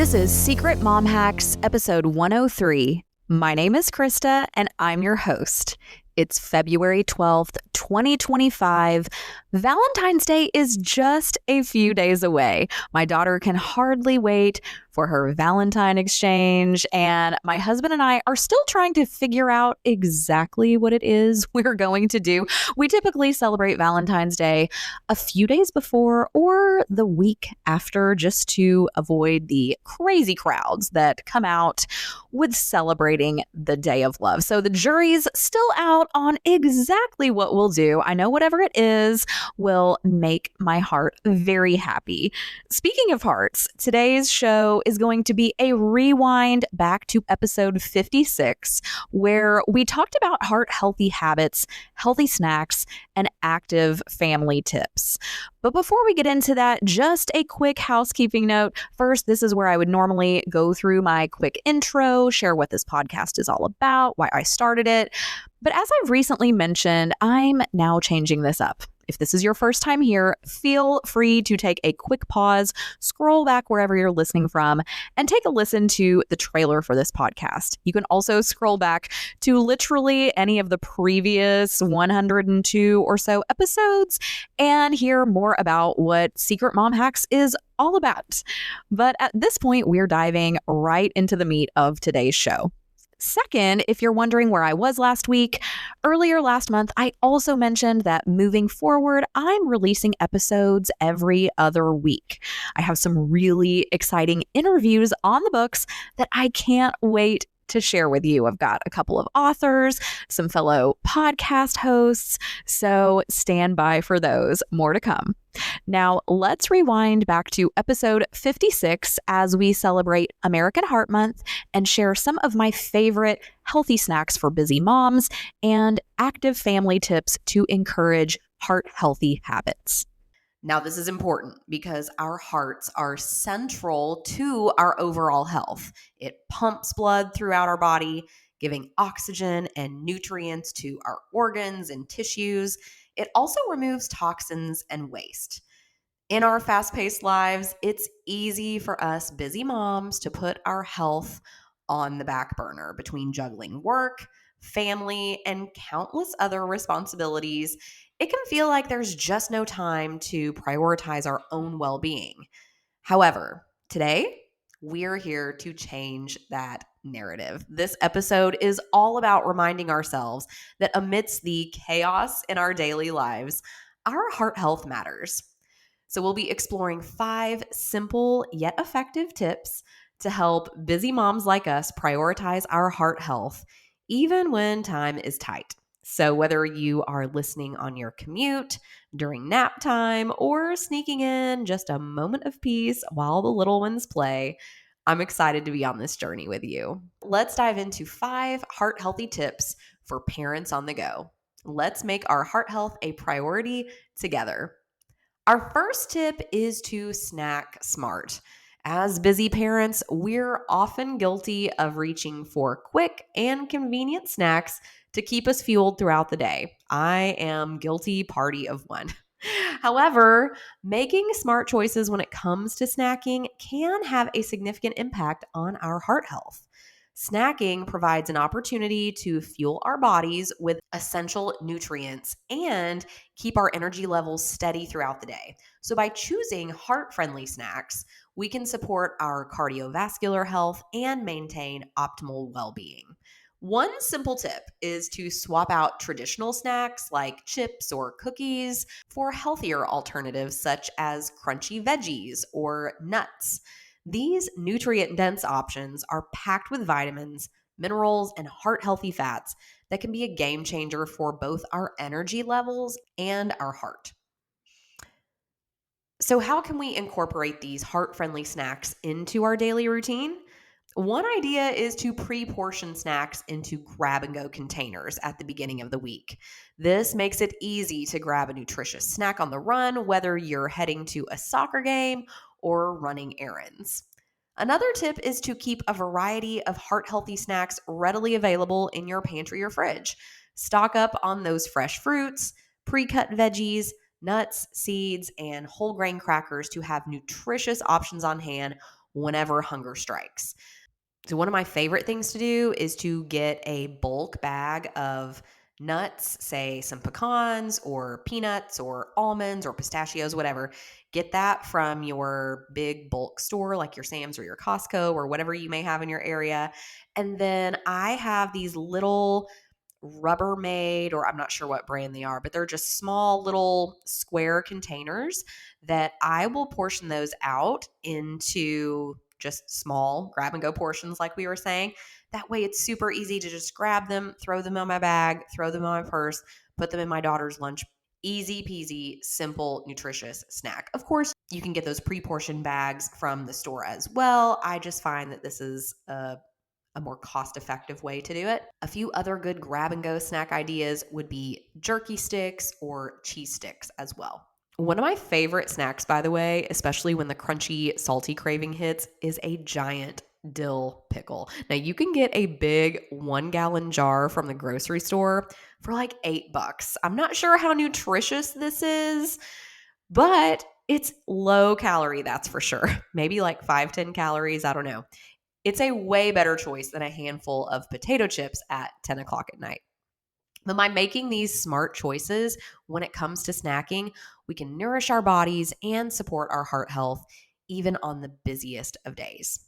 This is Secret Mom Hacks, episode 103. My name is Krista, and I'm your host. It's February 12th, 2025. Valentine's Day is just a few days away. My daughter can hardly wait for her Valentine exchange, and my husband and I are still trying to figure out exactly what it is we're going to do. We typically celebrate Valentine's Day a few days before or the week after, just to avoid the crazy crowds that come out with celebrating the Day of Love. So the jury's still out on exactly what we'll do. I know whatever it is will make my heart very happy. Speaking of hearts, today's show is going to be a rewind back to episode 56, where we talked about heart-healthy habits, healthy snacks, and active family tips. But before we get into that, just a quick housekeeping note. First, this is where I would normally go through my quick intro, share what this podcast is all about, why I started it. But as I've recently mentioned, I'm now changing this up. If this is your first time here, feel free to take a quick pause, scroll back wherever you're listening from, and take a listen to the trailer for this podcast. You can also scroll back to literally any of the previous 102 or so episodes and hear more about what Secret Mom Hacks is all about. But at this point, we're diving right into the meat of today's show. Second, if you're wondering where I was last week, earlier last month, I also mentioned that moving forward, I'm releasing episodes every other week. I have some really exciting interviews on the books that I can't wait to share with you. I've got a couple of authors, some fellow podcast hosts, so stand by for those. More to come. Now, let's rewind back to episode 56 as we celebrate American Heart Month and share some of my favorite healthy snacks for busy moms and active family tips to encourage heart-healthy habits. Now, this is important because our hearts are central to our overall health. It pumps blood throughout our body, giving oxygen and nutrients to our organs and tissues. It also removes toxins and waste. In our fast-paced lives, it's easy for us busy moms to put our health on the back burner between juggling work, family, and countless other responsibilities. It can feel like there's just no time to prioritize our own well-being. However, today, we're here to change that narrative. This episode is all about reminding ourselves that amidst the chaos in our daily lives, our heart health matters. So we'll be exploring 5 simple yet effective tips to help busy moms like us prioritize our heart health, even when time is tight. So whether you are listening on your commute, during nap time, or sneaking in just a moment of peace while the little ones play, I'm excited to be on this journey with you. Let's dive into 5 heart-healthy tips for parents on the go. Let's make our heart health a priority together. Our first tip is to snack smart. As busy parents, we're often guilty of reaching for quick and convenient snacks to keep us fueled throughout the day. I am guilty party of one. However, making smart choices when it comes to snacking can have a significant impact on our heart health. Snacking provides an opportunity to fuel our bodies with essential nutrients and keep our energy levels steady throughout the day. So by choosing heart-friendly snacks, we can support our cardiovascular health and maintain optimal well-being. One simple tip is to swap out traditional snacks like chips or cookies for healthier alternatives such as crunchy veggies or nuts. These nutrient-dense options are packed with vitamins, minerals, and heart-healthy fats that can be a game changer for both our energy levels and our heart. So how can we incorporate these heart-friendly snacks into our daily routine? One idea is to pre-portion snacks into grab-and-go containers at the beginning of the week. This makes it easy to grab a nutritious snack on the run, whether you're heading to a soccer game or running errands. Another tip is to keep a variety of heart-healthy snacks readily available in your pantry or fridge. Stock up on those fresh fruits, pre-cut veggies, nuts, seeds, and whole grain crackers to have nutritious options on hand whenever hunger strikes. So one of my favorite things to do is to get a bulk bag of nuts, say some pecans or peanuts or almonds or pistachios, whatever. Get that from your big bulk store like your Sam's or your Costco or whatever you may have in your area. And then I have these little Rubbermaid, or I'm not sure what brand they are, but they're just small little square containers that I will portion those out into just small grab and go portions like we were saying. That way it's super easy to just grab them, throw them on my bag, throw them on my purse, put them in my daughter's lunch. Easy peasy, simple, nutritious snack. Of course, you can get those pre-portioned bags from the store as well. I just find that this is a more cost-effective way to do it. A few other good grab-and-go snack ideas would be jerky sticks or cheese sticks as well. One of my favorite snacks, by the way, especially when the crunchy, salty craving hits, is a giant dill pickle. Now, you can get a big 1-gallon jar from the grocery store for like $8. I'm not sure how nutritious this is, but it's low calorie, that's for sure. Maybe like 5-10 calories, I don't know. It's a way better choice than a handful of potato chips at 10 o'clock at night. But by making these smart choices when it comes to snacking, we can nourish our bodies and support our heart health even on the busiest of days.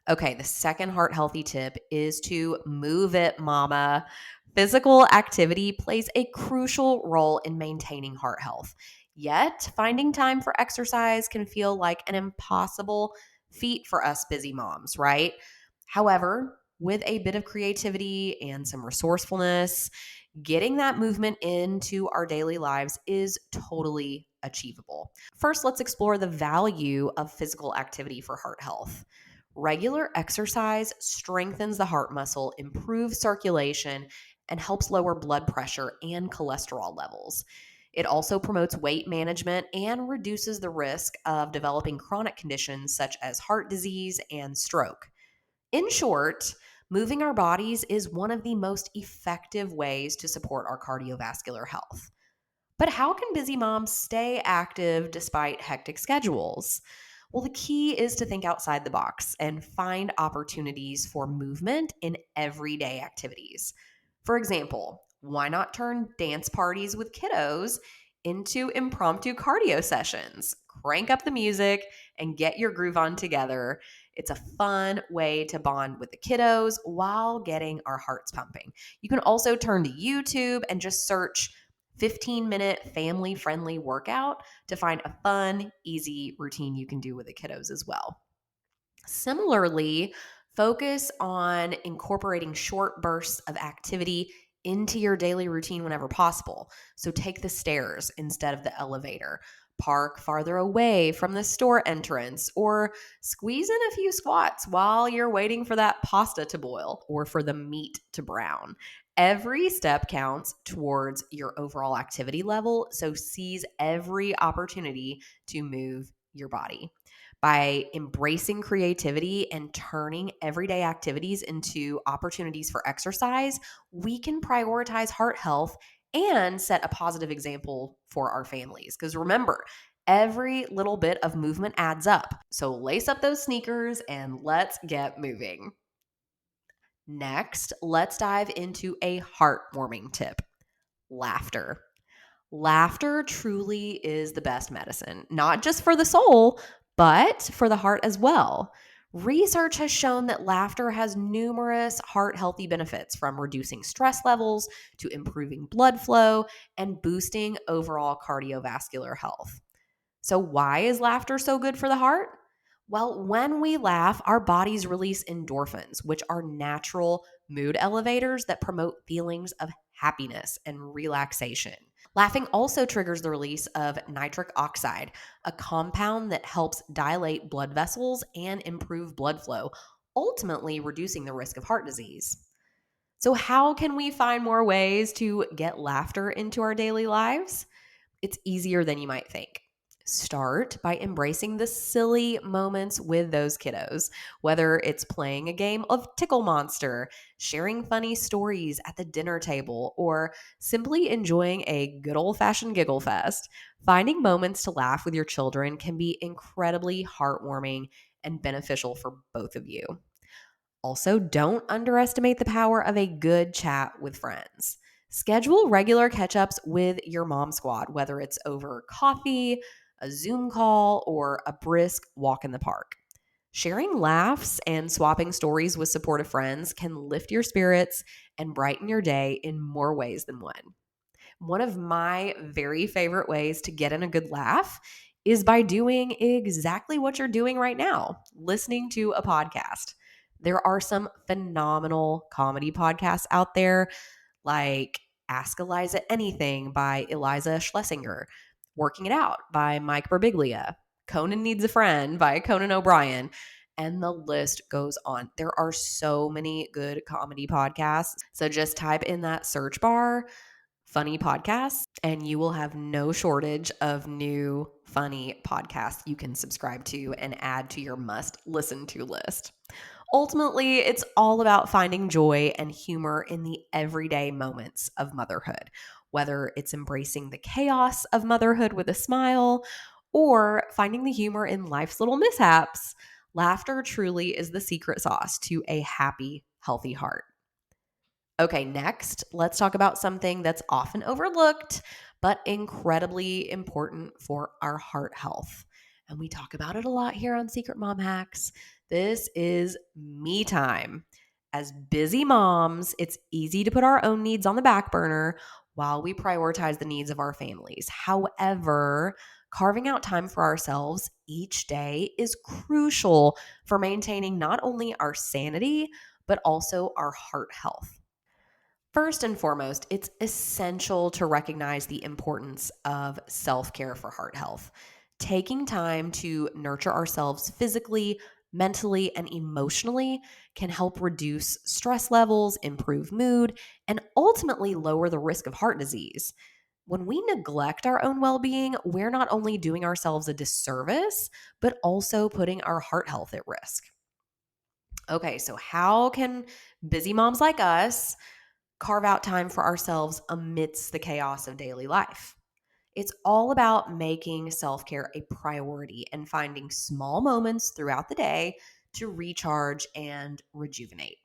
Okay, the second heart healthy tip is to move it, mama. Physical activity plays a crucial role in maintaining heart health. Yet, finding time for exercise can feel like an impossible feat for us busy moms, right? However, with a bit of creativity and some resourcefulness, getting that movement into our daily lives is totally achievable. First, let's explore the value of physical activity for heart health. Regular exercise strengthens the heart muscle, improves circulation, and helps lower blood pressure and cholesterol levels. It also promotes weight management and reduces the risk of developing chronic conditions such as heart disease and stroke. In short, moving our bodies is one of the most effective ways to support our cardiovascular health. But how can busy moms stay active despite hectic schedules? Well, the key is to think outside the box and find opportunities for movement in everyday activities. For example, why not turn dance parties with kiddos into impromptu cardio sessions? Crank up the music and get your groove on together. It's a fun way to bond with the kiddos while getting our hearts pumping. You can also turn to YouTube and just search 15-minute family-friendly workout to find a fun, easy routine you can do with the kiddos as well. Similarly, focus on incorporating short bursts of activity into your daily routine whenever possible. So take the stairs instead of the elevator. Park farther away from the store entrance, or squeeze in a few squats while you're waiting for that pasta to boil or for the meat to brown. Every step counts towards your overall activity level, so seize every opportunity to move your body. By embracing creativity and turning everyday activities into opportunities for exercise, we can prioritize heart health and set a positive example for our families. Because remember, every little bit of movement adds up. So lace up those sneakers and let's get moving. Next, let's dive into a heartwarming tip: laughter. Laughter truly is the best medicine, not just for the soul, but for the heart as well. Research has shown that laughter has numerous heart healthy benefits, from reducing stress levels to improving blood flow and boosting overall cardiovascular health. So, why is laughter so good for the heart? Well, when we laugh, our bodies release endorphins, which are natural mood elevators that promote feelings of happiness and relaxation. Laughing also triggers the release of nitric oxide, a compound that helps dilate blood vessels and improve blood flow, ultimately reducing the risk of heart disease. So, how can we find more ways to get laughter into our daily lives? It's easier than you might think. Start by embracing the silly moments with those kiddos, whether it's playing a game of Tickle Monster, sharing funny stories at the dinner table, or simply enjoying a good old-fashioned giggle fest. Finding moments to laugh with your children can be incredibly heartwarming and beneficial for both of you. Also, don't underestimate the power of a good chat with friends. Schedule regular catch ups with your mom squad, whether it's over coffee, a Zoom call, or a brisk walk in the park. Sharing laughs and swapping stories with supportive friends can lift your spirits and brighten your day in more ways than one. One of my very favorite ways to get in a good laugh is by doing exactly what you're doing right now, listening to a podcast. There are some phenomenal comedy podcasts out there, like Ask Eliza Anything by Eliza Schlesinger, Working It Out by Mike Birbiglia, Conan Needs a Friend by Conan O'Brien, and the list goes on. There are so many good comedy podcasts. So just type in that search bar, funny podcasts, and you will have no shortage of new funny podcasts you can subscribe to and add to your must listen to list. Ultimately, it's all about finding joy and humor in the everyday moments of motherhood, whether it's embracing the chaos of motherhood with a smile or finding the humor in life's little mishaps. Laughter truly is the secret sauce to a happy, healthy heart. Okay, next, let's talk about something that's often overlooked, but incredibly important for our heart health. And we talk about it a lot here on Secret Mom Hacks. This is me time. As busy moms, it's easy to put our own needs on the back burner while we prioritize the needs of our families. However, carving out time for ourselves each day is crucial for maintaining not only our sanity, but also our heart health. First and foremost, it's essential to recognize the importance of self-care for heart health. Taking time to nurture ourselves physically, mentally, and emotionally can help reduce stress levels, improve mood, and ultimately lower the risk of heart disease. When we neglect our own well being, we're not only doing ourselves a disservice, but also putting our heart health at risk. Okay, so how can busy moms like us carve out time for ourselves amidst the chaos of daily life? It's all about making self care a priority and finding small moments throughout the day to recharge and rejuvenate.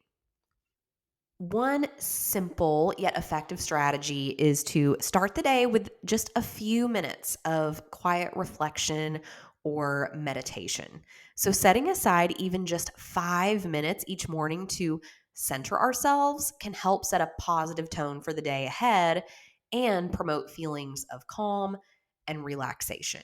One simple yet effective strategy is to start the day with just a few minutes of quiet reflection or meditation. So, setting aside even just 5 minutes each morning to center ourselves can help set a positive tone for the day ahead and promote feelings of calm and relaxation.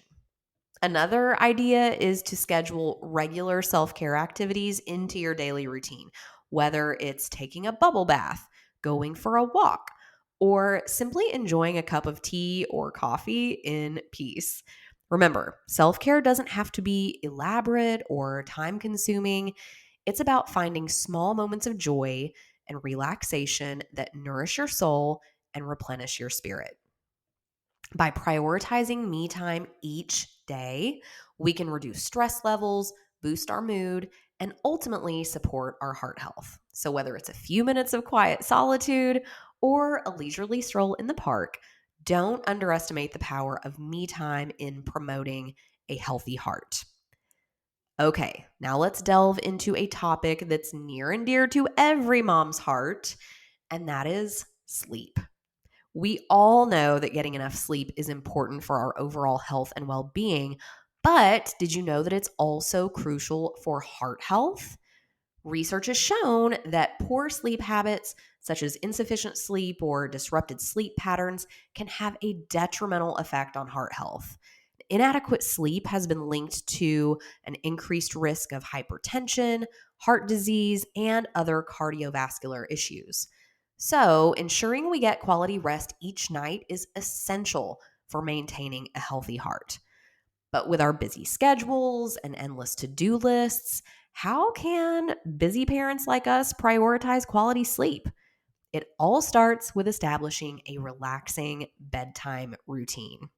Another idea is to schedule regular self care activities into your daily routine, whether it's taking a bubble bath, going for a walk, or simply enjoying a cup of tea or coffee in peace. Remember, self care doesn't have to be elaborate or time consuming. It's about finding small moments of joy and relaxation that nourish your soul and replenish your spirit. By prioritizing me time each day, we can reduce stress levels, boost our mood, and ultimately support our heart health. So, whether it's a few minutes of quiet solitude or a leisurely stroll in the park, don't underestimate the power of me time in promoting a healthy heart. Okay, now let's delve into a topic that's near and dear to every mom's heart, and that is sleep. We all know that getting enough sleep is important for our overall health and well being, but did you know that it's also crucial for heart health? Research has shown that poor sleep habits, such as insufficient sleep or disrupted sleep patterns, can have a detrimental effect on heart health. Inadequate sleep has been linked to an increased risk of hypertension, heart disease, and other cardiovascular issues. So, ensuring we get quality rest each night is essential for maintaining a healthy heart. But with our busy schedules and endless to do lists, how can busy parents like us prioritize quality sleep? It all starts with establishing a relaxing bedtime routine.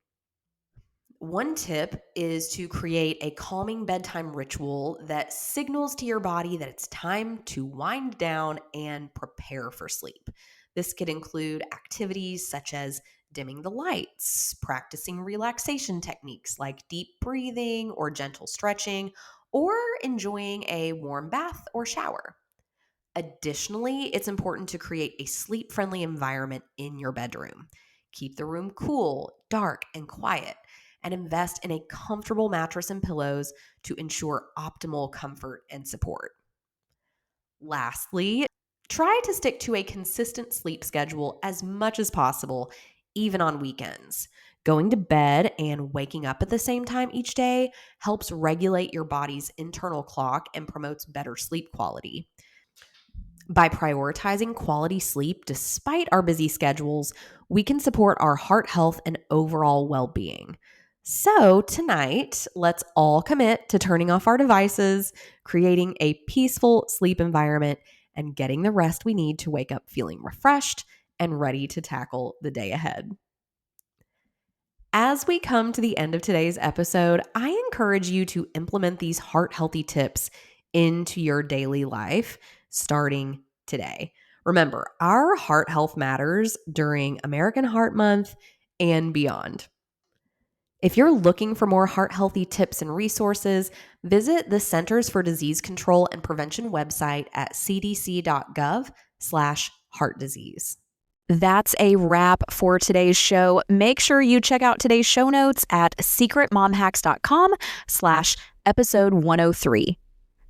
One tip is to create a calming bedtime ritual that signals to your body that it's time to wind down and prepare for sleep. This could include activities such as dimming the lights, practicing relaxation techniques like deep breathing or gentle stretching, or enjoying a warm bath or shower. Additionally, it's important to create a sleep-friendly environment in your bedroom. Keep the room cool, dark, and quiet, and invest in a comfortable mattress and pillows to ensure optimal comfort and support. Lastly, try to stick to a consistent sleep schedule as much as possible, even on weekends. Going to bed and waking up at the same time each day helps regulate your body's internal clock and promotes better sleep quality. By prioritizing quality sleep despite our busy schedules, we can support our heart health and overall well being. So, tonight, let's all commit to turning off our devices, creating a peaceful sleep environment, and getting the rest we need to wake up feeling refreshed and ready to tackle the day ahead. As we come to the end of today's episode, I encourage you to implement these heart healthy tips into your daily life starting today. Remember, our heart health matters during American Heart Month and beyond. If you're looking for more heart healthy tips and resources, visit the Centers for Disease Control and Prevention website at cdc.gov/heart disease. That's a wrap for today's show. Make sure you check out today's show notes at secretmomhacks.com/episode 103.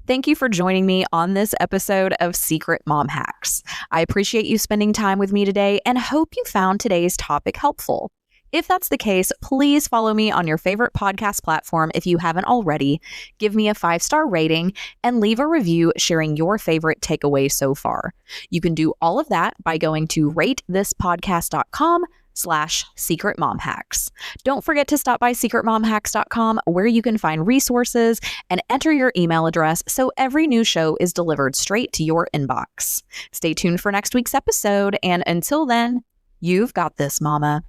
Thank you for joining me on this episode of Secret Mom Hacks. I appreciate you spending time with me today and hope you found today's topic helpful. If that's the case, please follow me on your favorite podcast platform if you haven't already. Give me a 5-star rating and leave a review sharing your favorite takeaway so far. You can do all of that by going to ratethispodcast.com/secretmomhacks. Don't forget to stop by secretmomhacks.com where you can find resources and enter your email address so every new show is delivered straight to your inbox. Stay tuned for next week's episode, and until then, you've got this, mama.